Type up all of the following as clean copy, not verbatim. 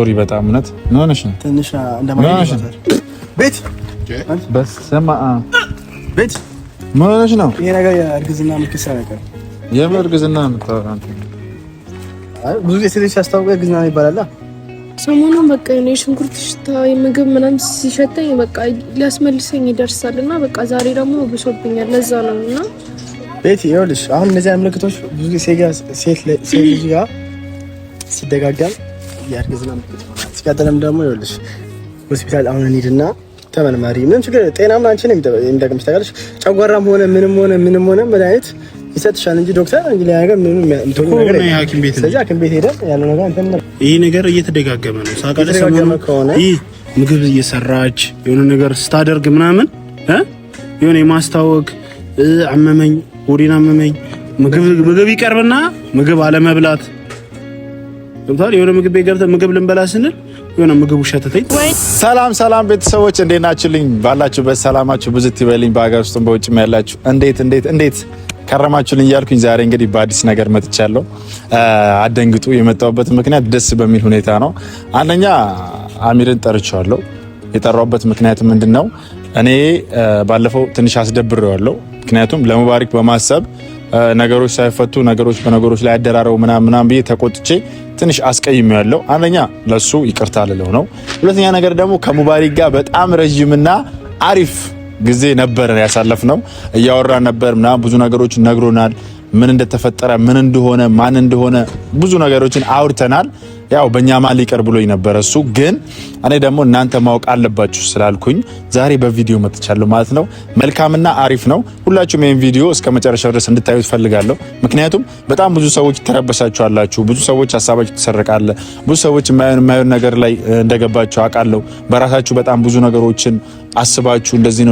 ሶሪ በጣም እውነት ነው ነሽ ትንሽ እንደማይነሽ ቤት በስማ ቤት ምን ሆነሽ ነው? ይሄ ነገር የእርግዝና ምልክት ሳይቀር የእርግዝና ምታወራንተ ብዙ ሴቶች ሲያስታውቁ እርግዝና ይባላል። ሰሞኑን በቃ የኔ ሽንኩርት ሽታ የምግብ ምናምን ሲሸተኝ በቃ ሊያስመልሰኝ ይደርሳልና በቃ ዛሬ ደግሞ ብሶብኛል። ለዛ ነውና ቤት ይኸውልሽ አሁን እነዚህ ምልክቶች ብዙ ሴት ልጅ ጋር ሲደጋገም የእርግዝና ምልክት ነው። ሲቀጥልም ደግሞ ይኸውልሽ ሆስፒታል አሁን እንሂድና ተመርመሪ። ምንም ችግር ጤናማ አንቺ ነው የሚጠቅምሽ ታውቃለሽ። ጨጓራም ሆነ ምንም ሆነ መድኃኒት ይሰጥሻል እንጂ ዶክተር እንጂ ነገር ምንም እንትን ነገር ነው። ሐኪም ቤት ስለዚህ ሐኪም ቤት ሄደን ያለው ነገር እንትን ነው። ይሄ ነገር እየተደጋገመ ነው። ሳቃለ ሰሞኑን ይሄ ምግብ እየሰራች የሆነ ነገር ስታደርግ ምናምን የሆነ የማስታወክ አመመኝ፣ ሆዴን አመመኝ ምግብ ይቀርብና ምግብ አለመብላት ዶክተር የሆነ ምግብ ገብተን ምግብ ልንበላ ስንል የሆነ ምግቡ ሸተተኝ። ሰላም ቤተሰቦች እንዴት ናችሁልኝ? ባላችሁበት ሰላማችሁ ብዙ ይበልኝ። በአገር ውስጥም በውጭም ያላችሁ እንዴት ከረማችሁልኝ እያልኩኝ ዛሬ እንግዲህ በአዲስ ነገር መጥቻለሁ። አደንግጡ የመጣሁበት ምክንያት ደስ በሚል ሁኔታ ነው። አንደኛ አሚርን ጠርቻለሁ። የጠራሁበት ምክንያት ምንድነው? እኔ ባለፈው ትንሽ አስደብሬዋለሁ። ምክንያቱም ለሙባሪክ በማሰብ ነገሮች ሳይፈቱ ነገሮች በነገሮች ላይ ያደራረው ምናምን ብዬ ተቆጥቼ ትንሽ አስቀይሜዋለሁ። አንደኛ ለሱ ይቅርታ ልለው ነው። ሁለተኛ ነገር ደግሞ ከሙባሪክ ጋር በጣም ረጅምና አሪፍ ጊዜ ነበር ያሳለፍነው። እያወራን ነበር ምናምን ብዙ ነገሮች ነግሮናል። ምን እንደተፈጠረ ምን እንደሆነ ማን እንደሆነ ብዙ ነገሮችን አውርተናል። ያው በእኛ ማል ይቀር ብሎኝ ነበር እሱ። ግን እኔ ደግሞ እናንተ ማወቅ አለባችሁ ስላልኩኝ ዛሬ በቪዲዮ መጥቻለሁ ማለት ነው። መልካምና አሪፍ ነው። ሁላችሁም ይሄን ቪዲዮ እስከ መጨረሻው ድረስ እንድታዩት ፈልጋለሁ። ምክንያቱም በጣም ብዙ ሰዎች ተረበሳችሁ አላችሁ። ብዙ ሰዎች ሐሳባችሁ ተሰረቃለ። ብዙ ሰዎች የማይሆን ነገር ላይ እንደገባችሁ አውቃለሁ። በራሳችሁ በጣም ብዙ ነገሮችን አስባችሁ እንደዚህ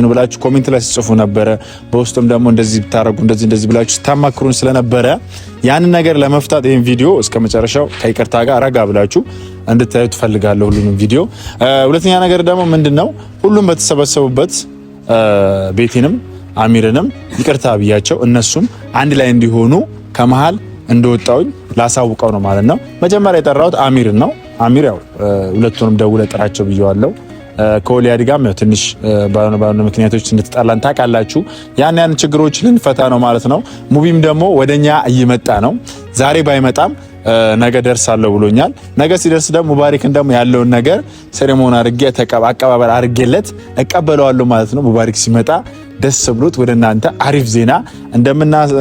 ነው ብላችሁ ኮሜንት ላይ ጽፉ ነበረ። በውስጥም ደግሞ እንደዚህ ብታረጉ እንደዚህ ብላችሁ ስታማክሩን ስለነበረ ያንን ነገር ለመፍታት ይሄን ቪዲዮ እስከ መጨረሻው ከይቅርታ ጋር ረጋ ብላችሁ እንድታዩት ፈልጋለሁ ሁሉንም ቪዲዮ። ሁለተኛ ነገር ደግሞ ምንድነው ሁሉም በተሰበሰቡበት ቤቴንም አሚርንም ይቅርታ ብያቸው እነሱም አንድ ላይ እንዲሆኑ ከመሃል እንደወጣውኝ ላሳውቀው ነው ማለት ነው። መጀመሪያ የጠራሁት አሚርን ነው። አሚር ያው ሁለቱንም ደውለ ጥራቸው ብየዋለሁ። ከወሊያድ ጋርም ያው ትንሽ ባለ ምክንያቶች እንድትጣላን ታውቃላችሁ። ያን ችግሮች ልንፈታ ነው ማለት ነው። ሙቢም ደግሞ ወደኛ እየመጣ ነው። ዛሬ ባይመጣም ነገ ደርሳለሁ ብሎኛል። ነገ ሲደርስ ደግሞ ሙባሪክን ደግሞ ያለውን ነገር ሴሬሞኒ አድርጌ አቀባበል አድርጌለት እቀበለዋለሁ ማለት ነው። ሙባሪክ ሲመጣ ደስ ብሎት ወደ እናንተ አሪፍ ዜና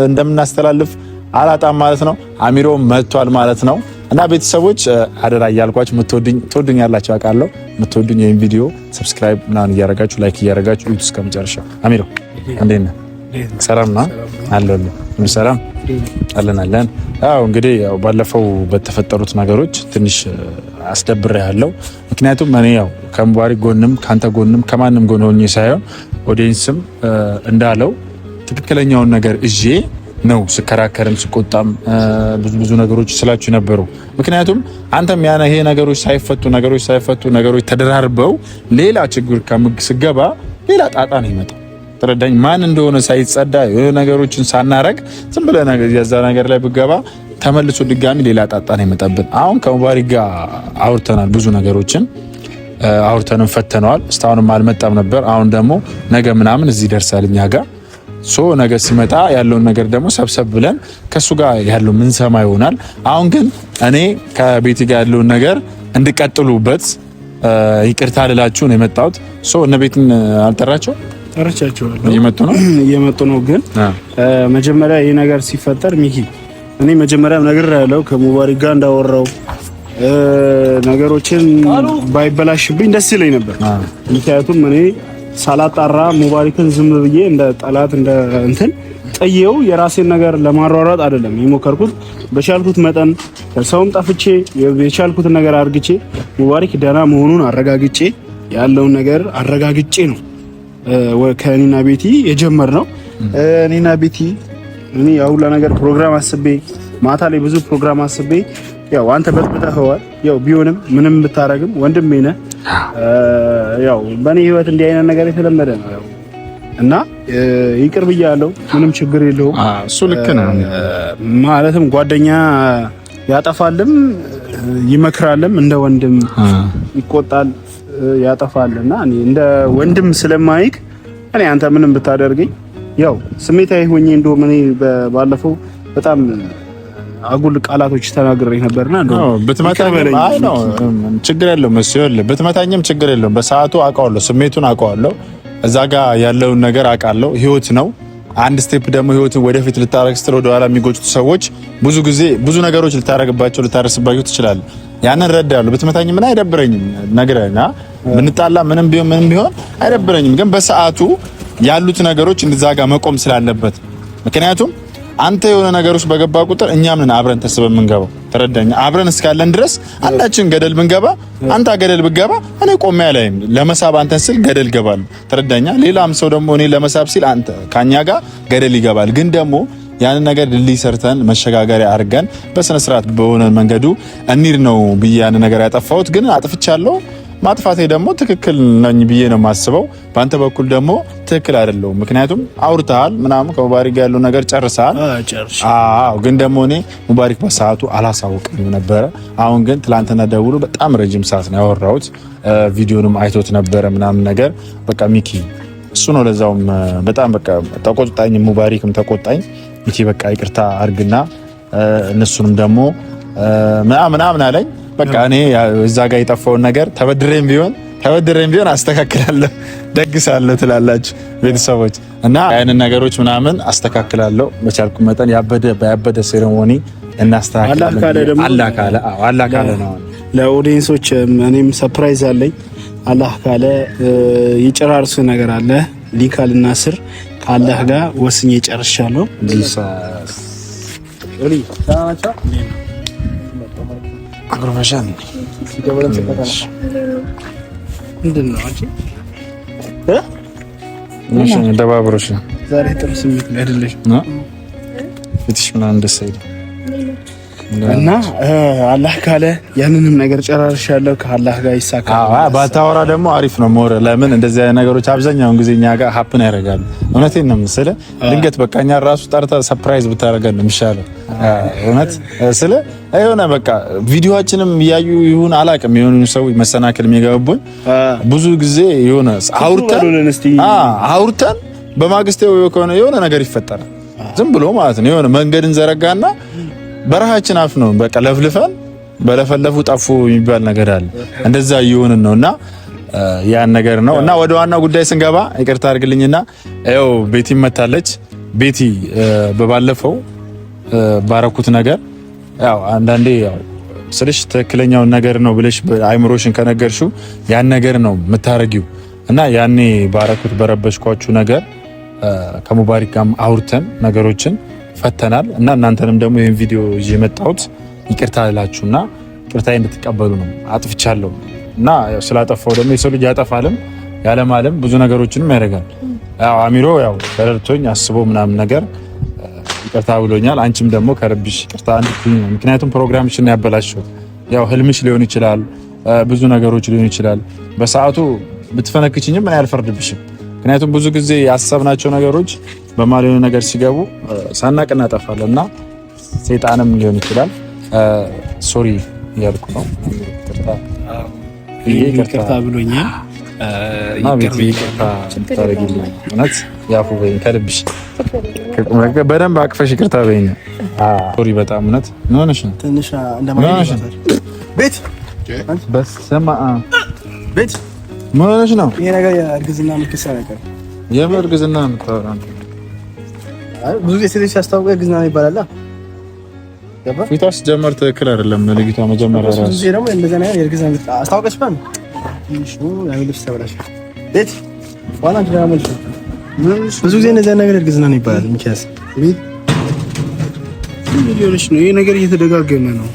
እንደምናስተላልፍ አላጣም ማለት ነው። አሚሮ መጥቷል ማለት ነው። እና ቤተሰቦች አደራ እያልኳችሁ ምትወዱኝ ያላችሁ አውቃለሁ። ምትወዱኝ ይሄን ቪዲዮ ሰብስክራይብ ምናምን እያረጋችሁ ላይክ እያረጋችሁ እዩት እስከ መጨረሻው። አሚሮ እንዴት ነህ? ሰላም ነው አለሉ ሰላም አለን። ያው እንግዲህ ያው ባለፈው በተፈጠሩት ነገሮች ትንሽ አስደብሬያለሁ። ምክንያቱም እኔ ያው ከሙባሪክ ጎንም ካንተ ጎንም ከማንም ጎን ሆኜ ሳይሆን ኦዲየንስም እንዳለው ትክክለኛውን ነገር እዤ ነው ስከራከርም ስቆጣም ብዙ ነገሮች ስላችሁ ነበሩ። ምክንያቱም አንተም ያነ ይሄ ነገሮች ሳይፈቱ ነገሮች ተደራርበው ሌላ ችግር ስገባ ሌላ ጣጣ ነው ይመጣ። ተረዳኝ። ማን እንደሆነ ሳይጸዳ ነገሮችን ሳናረግ ዝም ብለህ ያዛ ነገር ላይ ብገባ ተመልሶ ድጋሚ ሌላ ጣጣ ነው ይመጣብን። አሁን ከሙባሪክ ጋር አውርተናል፣ ብዙ ነገሮችን አውርተንም ፈተነዋል። እስካሁንም አልመጣም ነበር። አሁን ደግሞ ነገ ምናምን እዚህ ደርሳል እኛ ጋር ነገ ሲመጣ ያለውን ነገር ደግሞ ሰብሰብ ብለን ከሱ ጋር ያለው ምን ሰማ ይሆናል። አሁን ግን እኔ ከቤቲ ጋር ያለውን ነገር እንድቀጥሉበት ይቅርታ ልላችሁ ነው የመጣሁት። እነ ቤትን አልጠራቸው ጠርቻቸዋለሁ። እየመጡ ነው። ግን መጀመሪያ ይሄ ነገር ሲፈጠር ሚኪ እኔ መጀመሪያም ነገር ያለው ከሙባሪክ ጋር እንዳወራው ነገሮችን ባይበላሽብኝ ደስ ይለኝ ነበር። ምክንያቱም እኔ ሳላጣራ ሙባሪክን ዝም ብዬ እንደ ጠላት እንደ እንትን ጠየው የራሴን ነገር ለማሯሯጥ አይደለም የሞከርኩት። በቻልኩት መጠን ከሰውም ጠፍቼ የቻልኩትን ነገር አርግቼ ሙባሪክ ደህና መሆኑን አረጋግጬ ያለውን ነገር አረጋግጬ ነው ከእኔና ቤቲ የጀመርነው። እኔና ቤቲ እኔ ያው ሁላ ነገር ፕሮግራም አስቤ ማታ ላይ ብዙ ፕሮግራም አስቤ ያው አንተ በጥብጠኸዋል። ያው ቢሆንም ምንም ብታረግም ወንድሜ ነህ። ያው በእኔ ህይወት እንዲህ አይነት ነገር የተለመደ ነው። ያው እና ይቅር ብያለሁ። ምንም ችግር የለውም። እሱ ልክ ነው። ማለትም ጓደኛ ያጠፋልም ይመክራልም እንደ ወንድም ይቆጣል ያጠፋልና እኔ እንደ ወንድም ስለማይክ እኔ አንተ ምንም ብታደርገኝ ያው ስሜታዊ ሆኜ እንደውም እኔ ባለፈው በጣም አጉል ቃላቶች ተናግሬ ነበርና እንደው በተመታኝም አይ ነው ችግር የለውም መስዮል በተመታኝም ችግር የለውም በሰዓቱ አውቀዋለሁ ስሜቱን አውቀዋለሁ እዛ ጋር ያለውን ነገር አውቃለሁ ህይወት ነው አንድ ስቴፕ ደግሞ ህይወትን ወደፊት ልታረግ ስትል ወደ ኋላ የሚጎቱት ሰዎች ብዙ ጊዜ ብዙ ነገሮች ልታረግባቸው ልታረስባቸው ትችላለህ ያንን ረዳለሁ በተመታኝ ምን አይደብረኝም ነግረና ብንጣላ ምንም ቢሆን አይደብረኝም ግን በሰዓቱ ያሉት ነገሮች እንደዛ ጋር መቆም ስላለበት ምክንያቱም አንተ የሆነ ነገሮች በገባ ቁጥር እኛም ነን አብረን ተስበን ምንገባው ተረዳኝ አብረን እስካለን ድረስ አንዳችን ገደል ብንገባ አንተ ገደል ብገባ እኔ ቆሜ ያለኝ ለመሳብ አንተን ስል ገደል ገባል ተረዳኛ ሌላም ሰው ደግሞ እኔ ለመሳብ ሲል አንተ ካኛ ጋር ገደል ይገባል ግን ደግሞ ያን ነገር ድልድይ ሰርተን መሸጋገሪያ አድርገን በስነ ስርዓት በሆነ መንገዱ እንሂድ ነው ብዬ ያን ነገር ያጠፋሁት ግን አጥፍቻለሁ ማጥፋቴ ደግሞ ትክክል ነኝ ብዬ ነው የማስበው በአንተ በኩል ደግሞ ትክክል አይደለም ምክንያቱም አውርተሃል ምናምን ከሙባሪክ ጋር ያለው ነገር ጨርሰሃል አዎ ግን ደግሞ እኔ ሙባሪክ በሰዓቱ አላሳወቀኝም ነበር አሁን ግን ትላንትና ደውሎ በጣም ረጅም ሰዓት ነው ያወራሁት ቪዲዮንም አይቶት ነበር ምናምን ነገር በቃ ሚኪ እሱ ነው ለዛውም በጣም በቃ ተቆጣኝ ሙባሪክም ተቆጣኝ ሚኪ በቃ ይቅርታ አርግና እነሱንም ደግሞ ምናምን አለኝ በቃ እኔ እዛ ጋር የጠፋውን ነገር ተበድሬም ቢሆን አስተካክላለሁ ደግሳለሁ ትላላችሁ ቤተሰቦች እና አይነ ነገሮች ምናምን አስተካክላለሁ በቻልኩ መጠን ያበደ ሴሬሞኒ እናስተካክላለን አላህ ካለ ነው ለኦዲየንሶች እኔም ሰርፕራይዝ አለኝ አላህ ካለ ይጨራርሱ ነገር አለ ሊካልና ስር ከአላህ ጋር ወስኜ ጨርሻለሁ አግሮባሻን ሲገበረን ተከታተል ምንድነው አንቺ እሺ ደባብሮሽ ዛሬ ጥሩ ስሜት ላይ አይደለሽ ፍትሽ ምናምን ደስ አይልም እና አላህ ካለ ያንንም ነገር ጨራርሻለሁ ከአላህ ጋር ይሳካል ባታወራ ደግሞ አሪፍ ነው ሞር ለምን እንደዚህ አይነት ነገሮች አብዛኛውን ጊዜ እኛ ጋር ሀፕን ያደርጋሉ እውነቴን ነው መሰለህ ድንገት በቃ እኛ ራሱ ጠርተህ ሰርፕራይዝ ብታረጋን ነው የሚሻለው እውነት ስለ አይሆነ በቃ ቪዲዮአችንም ያዩ ይሁን አላቅም የሆኑ ሰዎች መሰናከል የሚገቡን ብዙ ጊዜ የሆነ አውርተን በማግስቴው የሆነ ነገር ይፈጠራል ዝም ብሎ ማለት ነው የሆነ መንገድን ዘረጋና በረሃችን አፍ ነው በቃ ለፍልፈን በለፈለፉ ጠፉ የሚባል ነገር አለ እንደዛ ይሆንን ነውና ያን ነገር ነው እና ወደ ዋናው ጉዳይ ስንገባ ይቅርታ አድርግልኝና ያው ቤቲ መታለች ቤቲ በባለፈው ባረኩት ነገር ያው አንዳንዴ ያው ስልሽ ትክክለኛው ነገር ነው ብለሽ አይምሮሽን ከነገርሽው ያን ነገር ነው የምታረጊው እና ያኔ ባረኩት በረበሽኳችሁ ነገር ከሙባሪክ ጋር አውርተን ነገሮችን ፈተናል እና እናንተንም ደግሞ ይሄን ቪዲዮ ይዤ መጣሁት ይቅርታ እላችሁና ይቅርታዬ እንድትቀበሉ ነው አጥፍቻለሁ እና ያው ስላጠፋው ደግሞ የሰው ልጅ ያጠፋልም ያለማለም ብዙ ነገሮችንም ያደርጋል ያው አሚሮ ያው ተረድቶኝ አስቦ ምናምን ነገር ይቅርታ ብሎኛል አንቺም ደግሞ ከረብሽ ይቅርታ እንድትይኝ ነው ምክንያቱም ፕሮግራምሽን ያበላሽው ያው ህልምሽ ሊሆን ይችላል ብዙ ነገሮች ሊሆን ይችላል በሰዓቱ ብትፈነክችኝም ምን ያልፈርድብሽም ምክንያቱም ብዙ ጊዜ ያሰብናቸው ነገሮች በማሊዮን ነገር ሲገቡ ሳናቅ እናጠፋለንና ሰይጣንም ሊሆን ይችላል ሶሪ ያልኩ ነው ይቅርታ ብሎኛል ይቅርታ ታረጊልኝ እውነት ያፉ በይኝ ከልብሽ በደንብ አቅፈሽ ይቅርታ በይኝ ሶሪ በጣም እውነት ምን ሆነሽ ነው ትንሽ እንደማይሆን ቤት በስማ ቤት ምን ሆነሽ ነው ይሄ ነገር የእርግዝና ምልክት ነገር የእርግዝና የምታወራ ብዙ ሴቶች ሲያስታውቁ እርግዝና ይባላል ፊቷስ ጀመር ትክክል አይደለም ልጅቷ መጀመሪያ ራሱ ብዙ ደግሞ እንደዛ ነገር የእርግዝና ምልክት አስታውቀሽ ባን ያምልሽ ተበላሽ ቤት ዋና እንደማለሽ ብዙ ጊዜ እንደዛ ነገር እርግዝና ይባላል ሚኪያስ ቤት ሊሆንሽ ነው ይሄ ነገር እየተደጋገመ ነው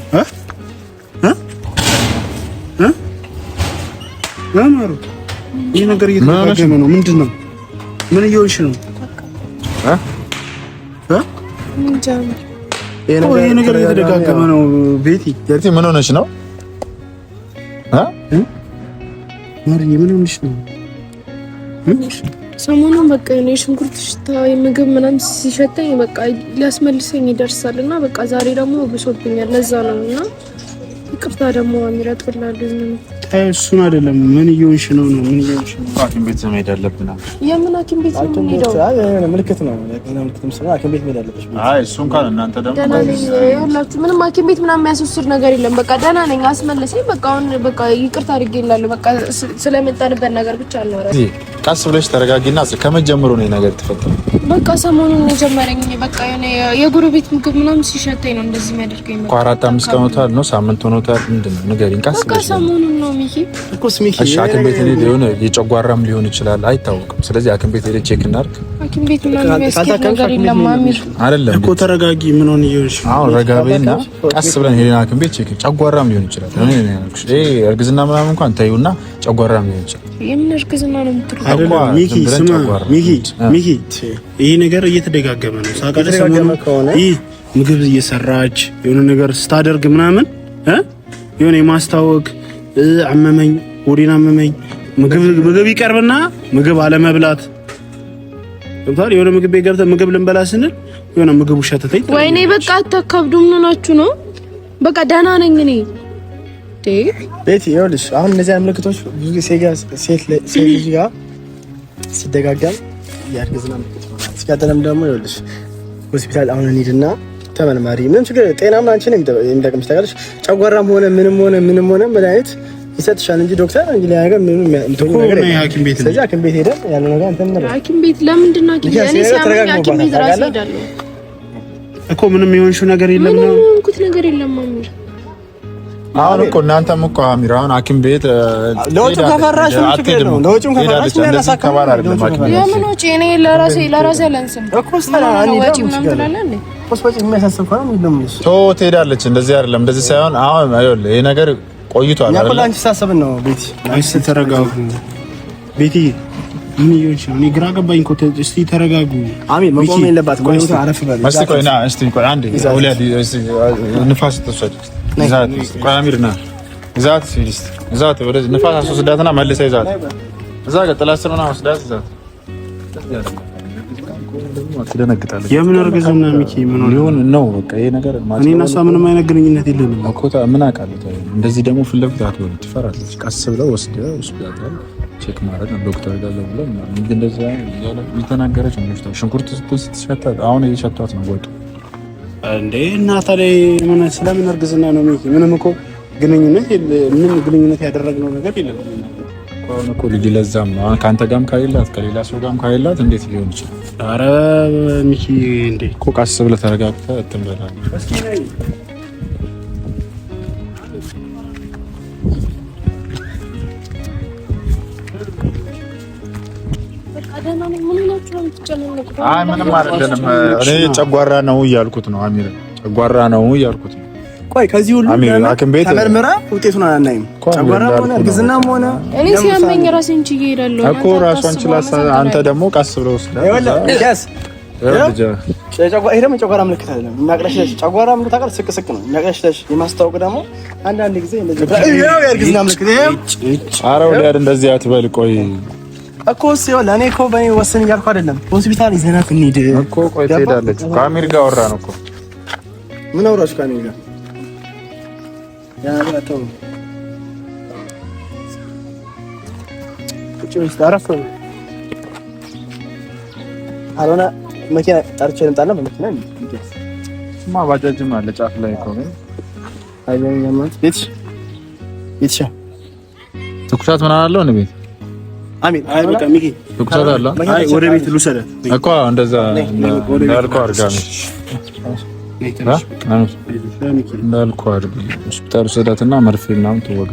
ማማሩ ይሄ ነገር እየተደጋገመ ነው ምንድነው ምን እየሆንሽ ነው ይሄ ነገር እየተደጋገመ ነው ቤቲ ያቲ ምን ሆነሽ ነው ማርዬ ምን ሆነሽ ነው ሰሞኑን በቃ እኔ ሽንኩርት ሽታ የምግብ ምናምን ሲሸተኝ በቃ ሊያስመልሰኝ ይደርሳልና በቃ ዛሬ ደግሞ ብሶብኛል ለዛ ነውና ይቅርታ ደግሞ አሚራ ጥላለሁ ነው እሱን አይደለም ምን እየሆንሽ ነው ምን እየሆንሽ ነው? ሐኪም ቤት መሄድ አለብን። የምን ሐኪም ቤት ነው የምንሄደው? አይ ምልክት ነው ምልክትም ስለሆነ ሐኪም ቤት መሄድ አለብሽ። አይ እሱን ካል እናንተ ደግሞ ደህና ነኝ ይኸውላችሁ ምንም ሐኪም ቤት ምናምን የሚያስወስድ ነገር የለም። በቃ ደህና ነኝ አስመለሰኝ። በቃ አሁን በቃ ይቅርታ አድርጌላለሁ። በቃ ስለመጣንበት ነገር ብቻ አልኖረ። ቀስ ብለሽ ተረጋጊና ከመጀመሩ ነው ነገር ተፈጠረ። በቃ ሰሞኑን ነው ጀመረኝ። በቃ የጎረቤት ምግብ ምናምን ሲሸተኝ ነው እንደዚህ የሚያደርገኝ። እኮ 4-5 ቀን ሆኖታል ነው ሳምንት ሆኖታል። ምንድነው ንገሪኝ ቀስ ብለሽ። በቃ ሰሞኑን ነው ሚኪ እኮ ስሚኪ ሐኪም ቤት ሊሆን የጨጓራም ሊሆን ይችላል አይታወቅም። ስለዚህ ሐኪም ቤት ሄደን ቼክ እናድርግ። ሐኪም ቤት ምናምን የሚያስኬድ ነገር የለም አሚር አይደለም እኮ ተረጋጊ። ምን ሆነ ይኸውልሽ አሁን ረጋቤና ቀስ ብለን ሄደን ሐኪም ቤት ቼክ ጨጓራም ሊሆን ይችላል። እኔ ነኝ ያልኩሽ እርግዝና ምናምን እንኳን ታዩና ጨጓራም ሊሆን ይችላል። የምን እርግዝና ነው የምትለው? አይደለም ሚኪ ስማ ሚኪ ይሄ ነገር እየተደጋገመ ነው ሳቃለ ሰሞኑን ይሄ ምግብ እየሰራች የሆነ ነገር ስታደርግ ምናምን የሆነ የማስታወክ አመመኝ ወዲና አመመኝ ምግብ ይቀርብና ምግብ አለመብላት እንኳን የሆነ ምግብ ቤት ምግብ ልንበላ ስንል የሆነ ምግቡ ሸተተኝ። ወይኔ በቃ አታካብዱ። ምን ሆናችሁ ነው? በቃ ደህና ነኝ እኔ ቤቲ ይኸውልሽ አሁን እነዚህ ምልክቶች ብዙ ሴት ልጅ ጋር ሲደጋገም የእርግዝና ምልክት ነው። ሲቀጥልም ደግሞ ይኸውልሽ ሆስፒታል አሁን እንሂድና ተመርማሪ። ምንም ችግር ጤናማ አንቺ ነው የሚጠቅምሽ ታውቃለሽ። ጨጓራም ሆነ ምንም ሆነ መድኃኒት ይሰጥሻል እንጂ ዶክተር እንጂ ላይ ነገር ምንም ነገር ነው። ሐኪም ቤት ስለዚህ ሐኪም ቤት ሄደን ያለው ነገር አንተ ምን ሐኪም ቤት ለምንድን ነው እኔ ሲያመኝ ሐኪም ቤት ራስ ሄዳለሁ እኮ ምንም የሆንሽው ነገር የለም ነው ምንም ነገር የለም አሚር። አሁን እኮ እናንተም እኮ አሚር አሁን ሐኪም ቤት ለውጭ ከፈራሽ ችግር ነው። ለውጭ ከፈራሽ ያላሳከባል አይደለም ሐኪም ቤት የምን ወጪ እኔ ለራሴ አላንስም እኮ ስታላኒ ወጪ ምናምን ትላለህ እንዴ? ሆስፒታል የሚያሳስብ ከሆነ ምን ነው ቶ ትሄዳለች። እንደዚህ አይደለም እንደዚህ ሳይሆን አሁን አይደለም ይሄ ነገር ቆይቷል አይደል? ያቆላ አንቺ ሳሰብን ነው ቤቲ አይስ ተረጋጉ። ቤቲ ምን ይሆንሽ ነው? እኔ ግራ ገባኝ እኮ እስቲ ተረጋጉ። አሚን መቆም የለባት ቆይ አረፍ በል እስቲ ቆይ ና እስቲ ቆይ አንዴ ወላዲ እስቲ ንፋስ ተሰጥ ይዛት ቆይ አሚር ና ይዛት ሲልስ ይዛት ወደ ንፋስ አስወስዳትና መልሰ ይዛት እዛ ጋር ጥላ ስር ነው ወስዳት ይዛት ትደነግጣለች። የምን እርግዝና ሚኪ ምን ሊሆን ነው? በቃ ይሄ ነገር እኔ እና እሷ ምንም አይነት ግንኙነት የለንም እኮ ምን አውቃለሁ። እንደዚህ ደግሞ ፊት ለፊት አትሆን ትፈራለች። ቀስ ብለው ወስደው ሆስፒታል ቼክ ማድረግ ነው ዶክተር ጋር ብለው ምን እንደዛ ያለ የተናገረች ነው። ሽንኩርት ስትሸታት አሁን እየሸቷት ነው ወጡ እንዴ እና ታዲያ ምን ስለምን እርግዝና ነው ሚኪ? ምንም እኮ ግንኙነት ያደረግነው ነገር የለም እኮ ልጅ ለዛም ነው አሁን ካንተ ጋርም ካይላት ከሌላ ሰው ጋርም ካይላት እንዴት ሊሆን ይችላል? ኧረ ሚኪ እንዴ እኮ ቀስ ብለህ ተረጋግተህ እትምበላለህ። እስኪ ነይ አይ ምንም አይደለም። እኔ ጨጓራ ነው እያልኩት ነው አሚር፣ ጨጓራ ነው እያልኩት ነው። ቆይ ከዚህ ሁሉ ሐኪም ቤት ተመርምራ ውጤቱን አናይም። ጨጓራም ሆነ እርግዝናም ሆነ እኔ ሲያመኝ ራሴን ችዬ እሄዳለሁ እኮ ራሷን ችላስ። አንተ ደግሞ ቀስ ብለው ወስዳ ይሄ ደግሞ ጨጓራ ምልክት አይደለም። የሚያቅለሽለሽ ጨጓራ ምልክት ታውቃለህ፣ ስቅስቅ ነው የሚያቅለሽለሽ። የማስታወቅ ደግሞ አንዳንድ ጊዜ እንደዚህ የእርግዝና ምልክት ይሄ። ኧረ ወዲያድ እንደዚህ አትበል። ቆይ እኮ ሲሆን ለእኔ እኮ በእኔ ወስን እያልኩ አይደለም። ሆስፒታል ይዘናት እንሂድ እኮ። ቆይ ትሄዳለች። ከአሚር ጋር አወራን እኮ። ምን አወራችሁ ከአሚር ጋር? ያራተው ቁጭ አረፈ አሮና መኪና ጠርቼ ልምጣና በመኪና እንዴት ስማ ባጃጅም አለ ጫፍ ላይ እኮ ነው። አይለኝ ማለት ቤት ትኩሳት ምናምን አለው እንዴ ቤት? አሚን አይ በቃ ሚኪ ትኩሳት አለ። አይ ወደ ቤት ልውሰዳት እኮ እንደዛ እንዳልኩህ አድርጋለሁ። እንዳልኩህ አድርግ ሆስፒታል ውሰዳትና መርፌ ምናምን ትወጋ